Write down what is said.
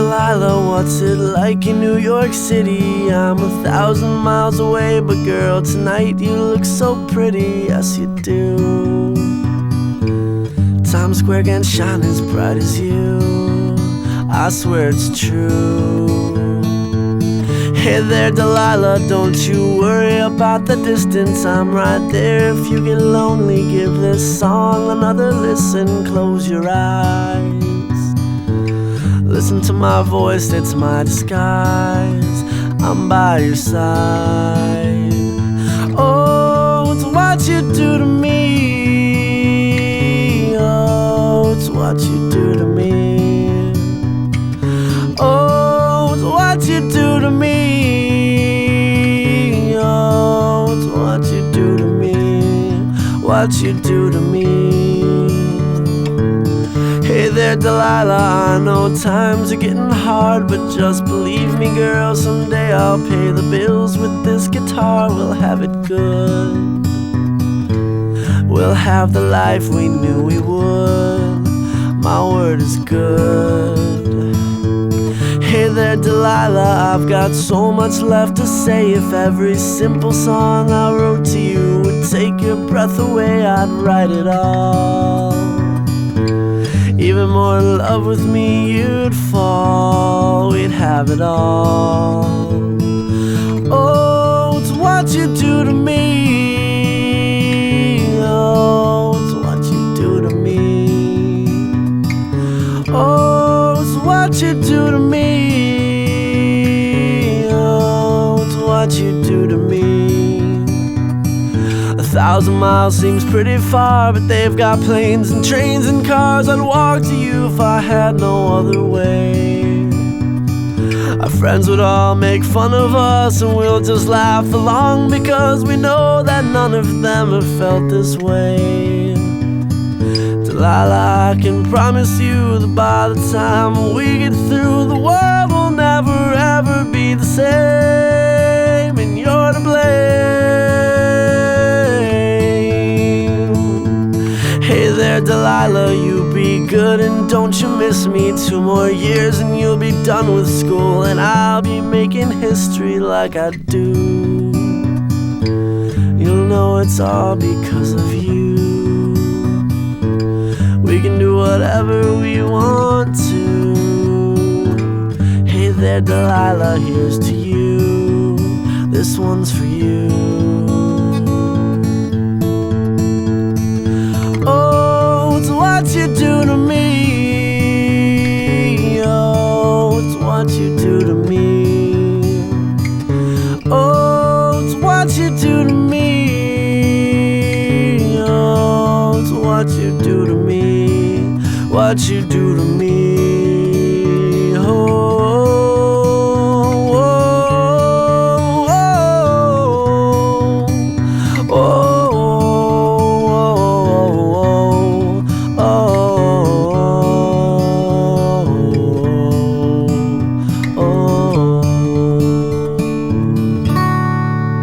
Delilah, what's it like in New York City? I'm 1,000 miles away, but girl, tonight you look so pretty, yes you do. Times Square can't shine as bright as you, I swear it's true. Hey there Delilah, don't you worry about the distance, I'm right there. If you get lonely, give this song another listen. Close your eyes, listen to my voice, it's my disguise. I'm by your side. Oh, it's what you do to me. Oh, it's what you do to me. Oh, it's what you do to me. Oh, it's what you do to me. What you do to me. Hey there Delilah, I know times are getting hard, but just believe me girl, someday I'll pay the bills with this guitar. We'll have it good, we'll have the life we knew we would. My word is good. Hey there Delilah, I've got so much left to say. If every simple song I wrote to you would take your breath away, I'd write it all. Even more in love with me you'd fall, we'd have it all. Oh, it's what you do to me. Oh, it's what you do to me. Oh, it's what you do to me. Oh, it's what you do to me. 1,000 miles seems pretty far, but they've got planes and trains and cars. I'd walk to you if I had no other way. Our friends would all make fun of us, and we'll just laugh along, because we know that none of them have felt this way. Delilah, I can promise you that by the time we get through, the world will never ever be the same, and you're to blame. Hey there Delilah, you be good and don't you miss me. 2 more years and you'll be done with school, and I'll be making history like I do. You'll know it's all because of you. We can do whatever we want to. Hey there Delilah, here's to you. This one's for you. What you do to me. Oh, it's what you do to me. Oh, it's what you do to me. Oh, it's what you do to me. What you do to me.